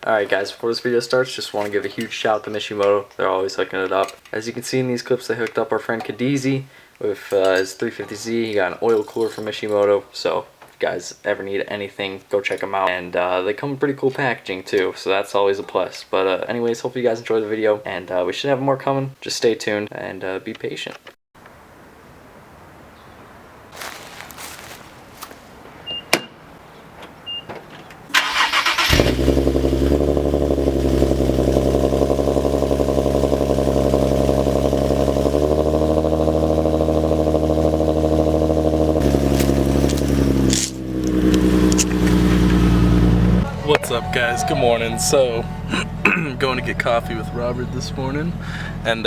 Alright guys, before this video starts, just want to give a huge shout out to Mishimoto. They're always hooking it up. As you can see in these clips, they hooked up our friend Kadizi with his 350Z. He got an oil cooler from Mishimoto, so if you guys ever need anything, go check them out. And they come in pretty cool packaging too, so that's always a plus. But anyways, hope you guys enjoy the video, and we should have more coming. Just stay tuned and be patient. What's up guys, good morning. So going to get coffee with Robert this morning, and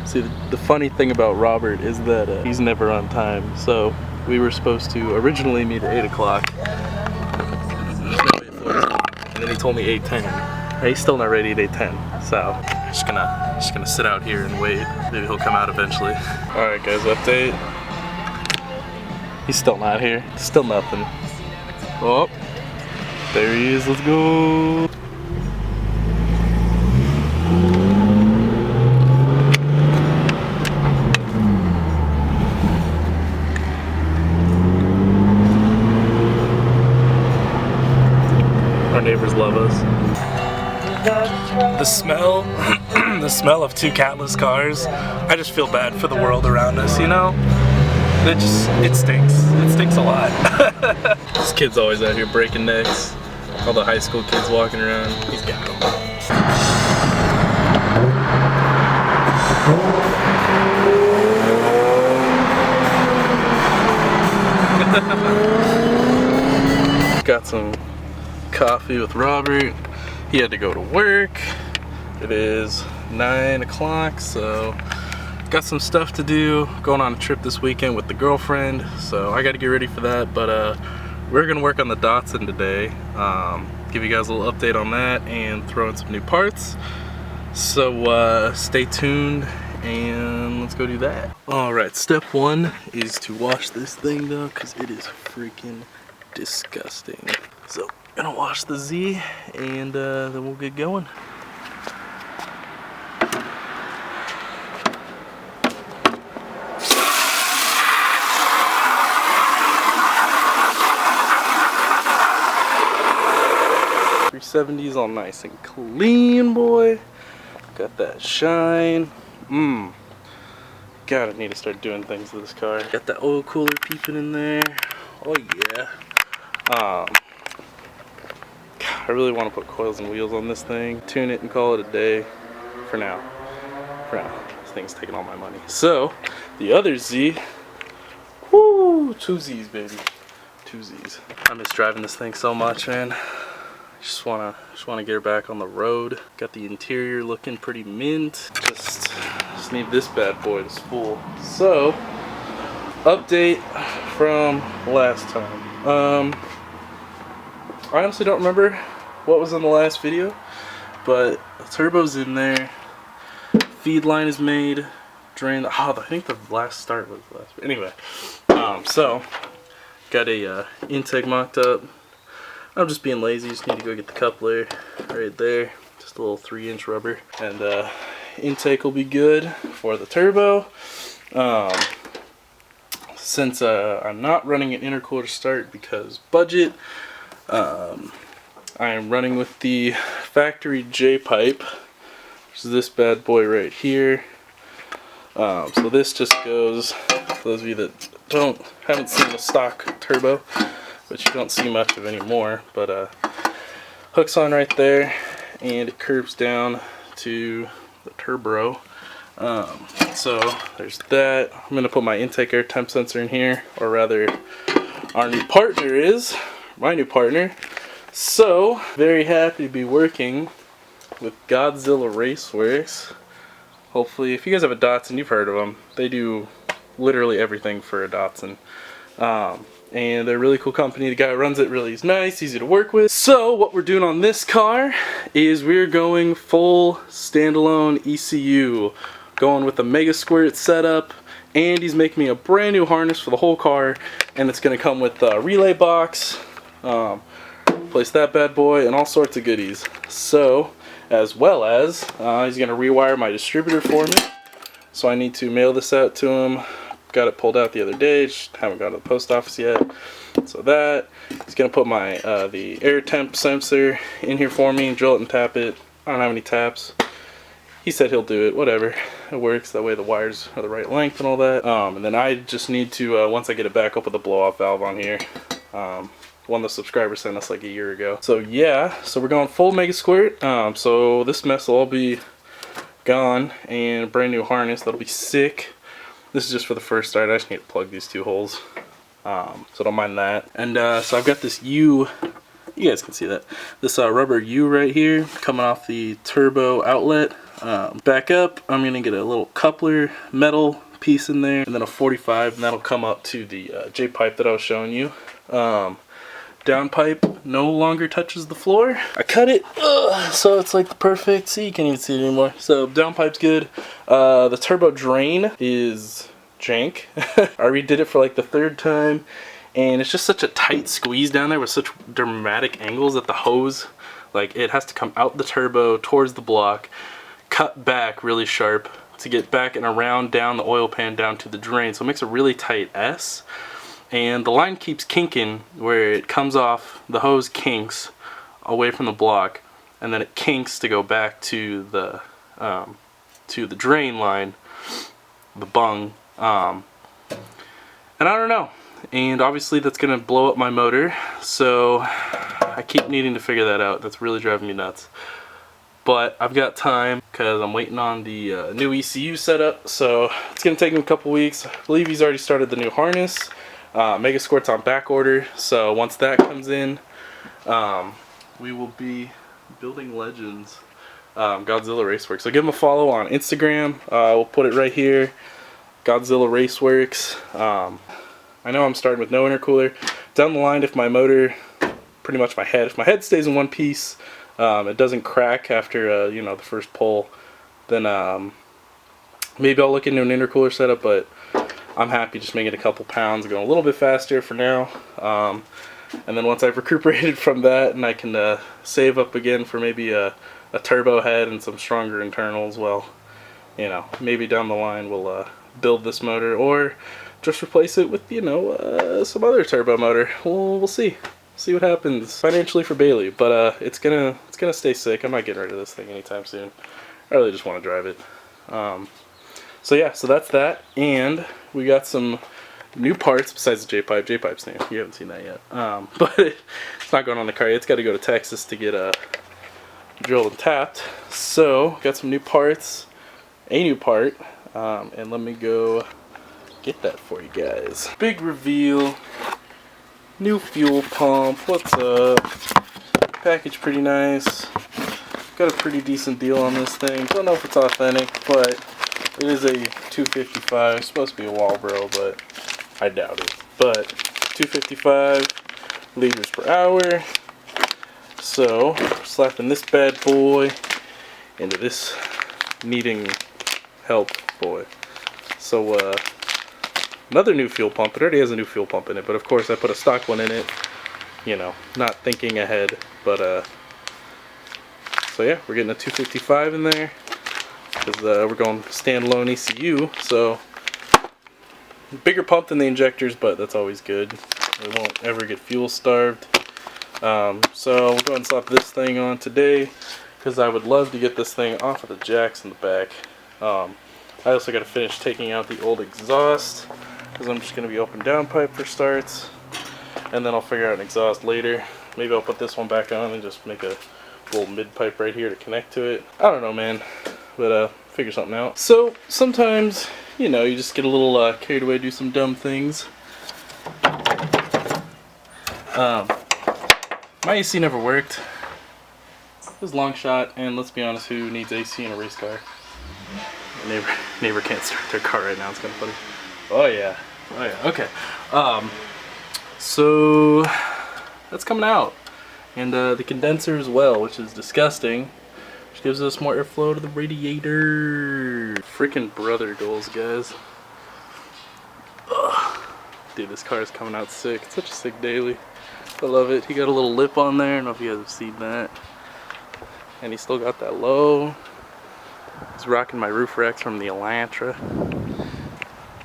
see the funny thing about Robert is that he's never on time. So we were supposed to originally meet at 8 o'clock, and then he told me 8:10. He's still not ready at 8:10, so just gonna sit out here and wait. Maybe he'll come out eventually. Alright guys, update. He's still not here, still nothing. Oh, there he is, let's go! Our neighbors love us. The smell, the smell of two catless cars, I just feel bad for the world around us, you know? It stinks. It stinks a lot. This kid's always out here breaking necks. All the high school kids walking around. He's got them. Got some coffee with Robert. He had to go to work. It is 9 o'clock, so got some stuff to do. Going on a trip this weekend with the girlfriend, so I got to get ready for that. But we're gonna work on the Datsun today. Give you guys a little update on that and throw in some new parts. So stay tuned and let's go do that. Alright, step one is to wash this thing though, because it is freaking disgusting. So gonna wash the Z and then we'll get going. .370's all nice and clean, boy. Got that shine. God, I need to start doing things with this car. Got that oil cooler peeping in there. Oh yeah. God, I really want to put coils and wheels on this thing, tune it and call it a day. For now. This thing's taking all my money. So the other Z, whoo, 2 Z's, baby. 2 Z's. I miss driving this thing so much, man. Just wanna get her back on the road. Got the interior looking pretty mint. Just need this bad boy to spool. So, update from last time. I honestly don't remember what was in the last video, but the turbo's in there. Feed line is made. Drain. I think the last start was the last. Anyway, so got a intake mocked up. I'm just being lazy, just need to go get the coupler right there. Just a little 3-inch rubber. And intake will be good for the turbo. Since I'm not running an intercooler start because budget, I am running with the factory J-pipe, which is this bad boy right here. So this just goes, for those of you that haven't seen the stock turbo, which you don't see much of anymore, but hooks on right there, and it curves down to the turbo. So there's that. I'm gonna put my intake air temp sensor in here, or rather our new partner is, my new partner. So very happy to be working with Godzilla Raceworks. Hopefully, if you guys have a Datsun, you've heard of them. They do literally everything for a Datsun. And they're a really cool company. The guy who runs it really is nice, easy to work with. So what we're doing on this car is we're going full standalone ECU, going with a Mega Squirt setup, and he's making me a brand new harness for the whole car, and it's going to come with a relay box, plus replace that bad boy, and all sorts of goodies. So, as well as, he's going to rewire my distributor for me. So I need to mail this out to him. Got it pulled out the other day, just haven't gone to the post office yet. So that, he's going to put my the air temp sensor in here for me, drill it and tap it. I don't have any taps. He said he'll do it, whatever. It works, that way the wires are the right length and all that. And then I just need to, once I get it back, I'll put the blow-off valve on here. One the subscriber sent us like a year ago. So yeah, so we're going full Mega Squirt. So this mess will all be gone, and a brand new harness, that'll be sick. This is just for the first start, I just need to plug these 2 holes. So don't mind that. And so I've got this U, you guys can see that. This rubber U right here, coming off the turbo outlet. Back up, I'm gonna get a little coupler metal piece in there, and then a 45, and that'll come up to the J pipe that I was showing you. Down pipe no longer touches the floor. I cut it, so it's like the perfect, see, you can't even see it anymore. So down pipe's good. The turbo drain is jank. I redid it for like the 3rd time, and it's just such a tight squeeze down there with such dramatic angles that the hose, like, it has to come out the turbo towards the block, cut back really sharp to get back and around down the oil pan down to the drain. So it makes a really tight S, and the line keeps kinking where it comes off, the hose kinks away from the block, and then it kinks to go back to the drain line, the bung, and I don't know, and obviously that's gonna blow up my motor, so I keep needing to figure that out. That's really driving me nuts. But I've got time because I'm waiting on the new ECU setup, so it's going to take him a couple weeks. I believe he's already started the new harness. Mega Squirt's on back order, so once that comes in, we will be building legends. Godzilla Raceworks. So give him a follow on Instagram. We'll put it right here. Godzilla Raceworks. I know I'm starting with no intercooler. Down the line, if my motor, pretty much my head, if my head stays in one piece, it doesn't crack after you know, the first pull, then maybe I'll look into an intercooler setup, but I'm happy just making a couple pounds, going a little bit faster for now, and then once I've recuperated from that and I can save up again for maybe a turbo head and some stronger internals, well, you know, maybe down the line we'll build this motor or just replace it with, you know, some other turbo motor. We'll see. See what happens financially for Bailey, but it's gonna stay sick. I'm not getting rid of this thing anytime soon. I really just want to drive it. So yeah, so that's that, and we got some new parts besides the J-pipe. J-pipe's new. You haven't seen that yet, but it's not going on the car yet. It's got to go to Texas to get drilled and tapped. So got some new parts, a new part, and let me go get that for you guys. Big reveal. New fuel pump, what's up? Package pretty nice. Got a pretty decent deal on this thing. Don't know if it's authentic, but it is a 255. It's supposed to be a Walbro, but I doubt it. But 255 liters per hour. So, slapping this bad boy into this needing help boy. So, another new fuel pump. It already has a new fuel pump in it, but of course I put a stock one in it, you know, not thinking ahead, but so yeah, we're getting a 255 in there, because we're going standalone ECU, so bigger pump than the injectors, but that's always good. It won't ever get fuel starved. So we'll go ahead and slap this thing on today, because I would love to get this thing off of the jacks in the back. I also got to finish taking out the old exhaust, because I'm just going to be open down pipe for starts, and then I'll figure out an exhaust later. Maybe I'll put this one back on and just make a little mid pipe right here to connect to it. I don't know, man, but figure something out. So sometimes, you know, you just get a little carried away, do some dumb things. My AC never worked. It was a long shot, and let's be honest, who needs AC in a race car? My neighbor can't start their car right now. It's kind of funny. Oh yeah. Oh yeah. Okay. So that's coming out, and the condenser as well, which is disgusting, which gives us more airflow to the radiator. Freaking brother goals, guys. Ugh. Dude, this car is coming out sick. It's such a sick daily. I love it. He got a little lip on there. I don't know if you guys have seen that. And he still got that low. He's rocking my roof racks from the Elantra.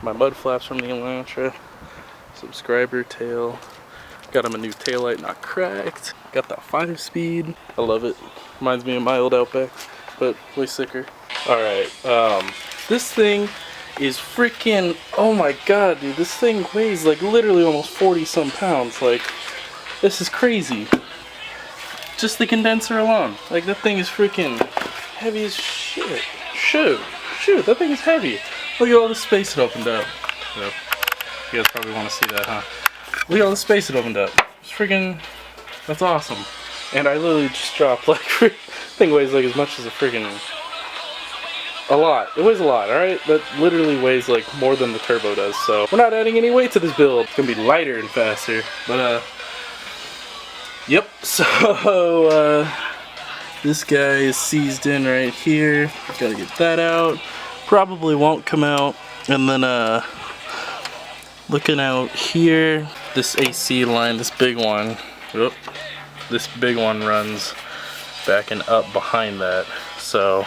My mud flaps from the Elantra. Subscriber tail. Got him a new taillight, not cracked. Got that 5-speed. I love it. Reminds me of my old Outback, but way sicker. Alright, this thing is freaking, oh my god, dude. This thing weighs like literally almost 40 some pounds. Like, this is crazy. Just the condenser alone. Like, that thing is freaking heavy as shit. Shoot, that thing is heavy. Look at all the space it opened up. Yep. You guys probably want to see that, huh? Look at all the space it opened up. It's freaking, that's awesome. And I literally just dropped like, thing weighs like as much as a freaking, a lot. It weighs a lot, alright? That literally weighs like more than the turbo does. So we're not adding any weight to this build. It's gonna be lighter and faster. But yep. So this guy is seized in right here. Gotta get that out. Probably won't come out. And then looking out here, this AC line, this big one. Whoop, this big one runs back and up behind that. So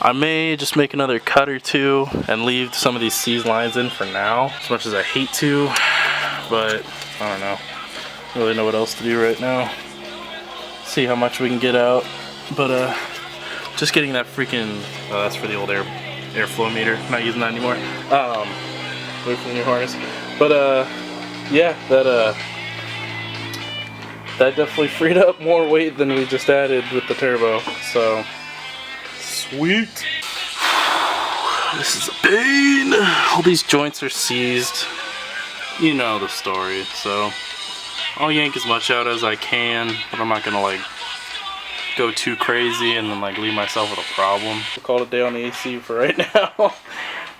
I may just make another cut or two and leave some of these seized lines in for now, as much as I hate to, but I don't know. I don't really know what else to do right now. See how much we can get out, but just getting that freaking, that's for the old airflow meter, not using that anymore. Wait for the new harness. But yeah, that definitely freed up more weight than we just added with the turbo. So sweet. This is a pain. All these joints are seized. You know the story. So I'll yank as much out as I can, but I'm not gonna like go too crazy and then like leave myself with a problem. We'll call it a day on the AC for right now.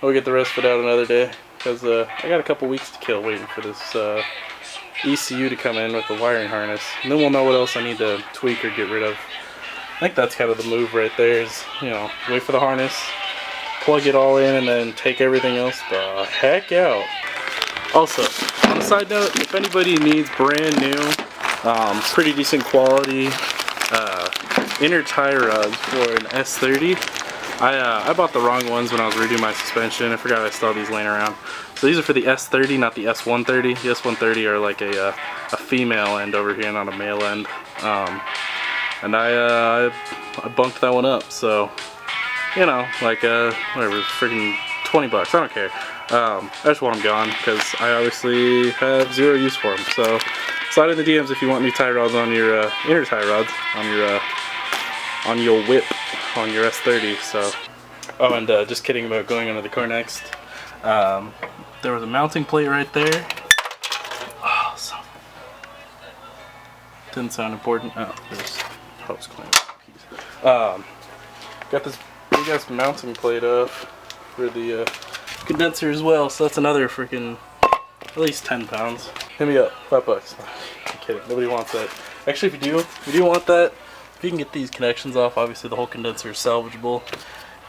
We'll get the rest of it out another day. Because I got a couple weeks to kill waiting for this ECU to come in with the wiring harness. And then we'll know what else I need to tweak or get rid of. I think that's kind of the move right there is, you know, wait for the harness, plug it all in, and then take everything else the heck out. Also, on a side note, if anybody needs brand new, pretty decent quality inner tie rods for an S30, I bought the wrong ones when I was redoing my suspension. I forgot I still have these laying around. So these are for the S30, not the S130. The S130 are like a female end over here, not a male end. And I bunked that one up. So, you know, like whatever, freaking 20 bucks. I don't care. I just want them gone because I obviously have zero use for them. So slide in the DMs if you want new tie rods on your inner tie rods on your whip. On your S30, so. Oh, and just kidding about going under the car next. There was a mounting plate right there. Oh, so. Didn't sound important. Oh, there's hose clamp piece. Got this big ass mounting plate up for the condenser as well, so that's another freaking at least 10 pounds. Hit me up, $5. I'm kidding, nobody wants that. Actually, if you do want that, if you can get these connections off, obviously the whole condenser is salvageable.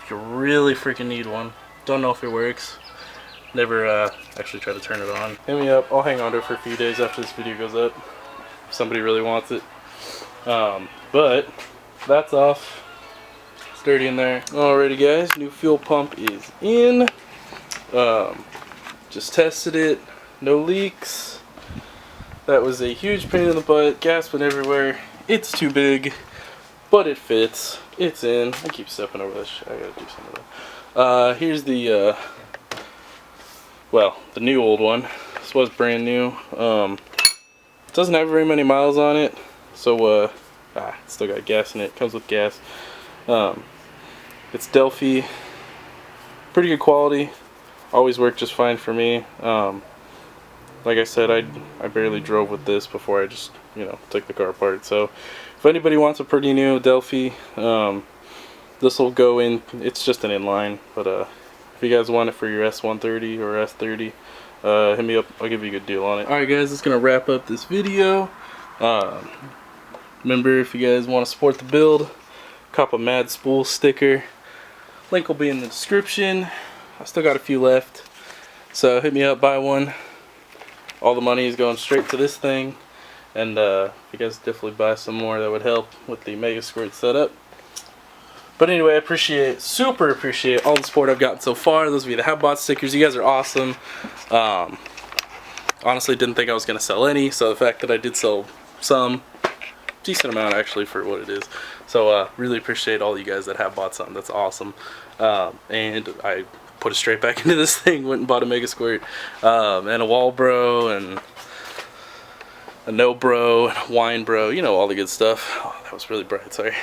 If you really freaking need one, don't know if it works. Never actually tried to turn it on. Hit me up. I'll hang on to it for a few days after this video goes up. If somebody really wants it. But that's off. It's dirty in there. Alrighty guys, new fuel pump is in. Just tested it. No leaks. That was a huge pain in the butt. Gas went everywhere. It's too big. But it fits. It's in. I keep stepping over this shit. I gotta do some of that. Here's the, well, the new old one. This was brand new. It doesn't have very many miles on it. So, it's still got gas in it. Comes with gas. It's Delphi. Pretty good quality. Always worked just fine for me. Like I said, I barely drove with this before I just, you know, took the car apart. So if anybody wants a pretty new Delphi, this will go in. It's just an inline, but if you guys want it for your S130 or S30, hit me up. I'll give you a good deal on it. Alright guys, that's gonna wrap up this video. Remember, if you guys want to support the build, cop a Mad Spool sticker. Link will be in the description. I still got a few left, so hit me up, buy one. All the money is going straight to this thing, And you guys definitely buy some more, that would help with the Mega Squirt setup. But anyway, I super appreciate all the support I've gotten so far. Those of you that have bought stickers, you guys are awesome. Honestly, didn't think I was going to sell any, so the fact that I did sell some, decent amount actually for what it is. So really appreciate all you guys that have bought some. That's awesome. And I put it straight back into this thing, went and bought a Mega Squirt, and a Wall Bro, and a No Bro, and a Wine Bro, you know, all the good stuff. Oh, that was really bright, sorry.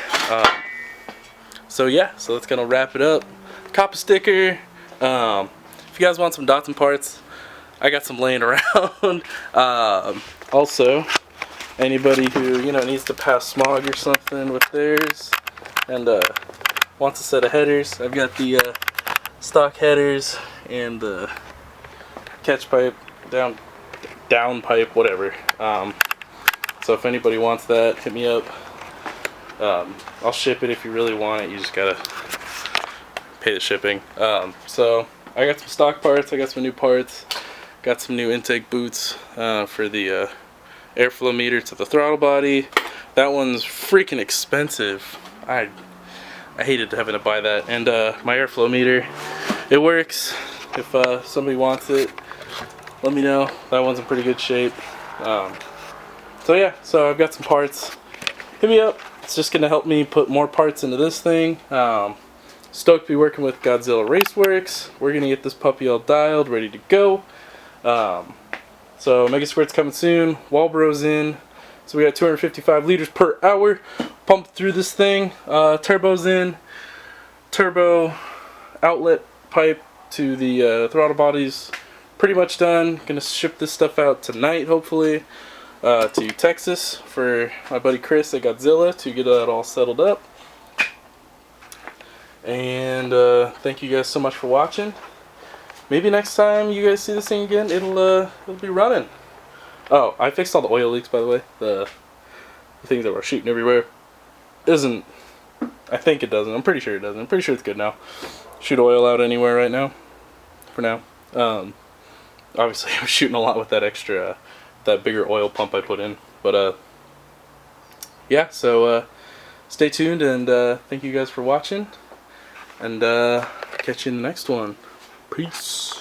So yeah, so that's gonna wrap it up. Cop a sticker. If you guys want some Datsun parts, I got some laying around. Also, anybody who, you know, needs to pass smog or something with theirs and wants a set of headers, I've got the stock headers and the catch pipe, down pipe, whatever. So if anybody wants that, hit me up. I'll ship it if you really want it. You just gotta pay the shipping. So I got some stock parts, I got some new parts, got some new intake boots for the airflow meter to the throttle body. That one's freaking expensive. I hated having to buy that. And my airflow meter, it works. If somebody wants it, let me know. That one's in pretty good shape. So yeah, so I've got some parts. Hit me up. It's just gonna help me put more parts into this thing. Stoked to be working with Godzilla Raceworks. We're gonna get this puppy all dialed, ready to go. So Mega Squirt's coming soon. Walbro's in. So we got 255 liters per hour pumped through this thing. Turbo's in. Turbo outlet pipe to the throttle body's pretty much done. Gonna ship this stuff out tonight, hopefully, to Texas for my buddy Chris at Godzilla to get that all settled up. And thank you guys so much for watching. Maybe next time you guys see this thing again, it'll be running. Oh, I fixed all the oil leaks, by the way. The things that were shooting everywhere isn't. I think it doesn't. I'm pretty sure it doesn't. I'm pretty sure it's good now. Shoot oil out anywhere right now. For now. Obviously, I'm shooting a lot with that extra, that bigger oil pump I put in. But yeah. So stay tuned, and thank you guys for watching. And catch you in the next one. Peace.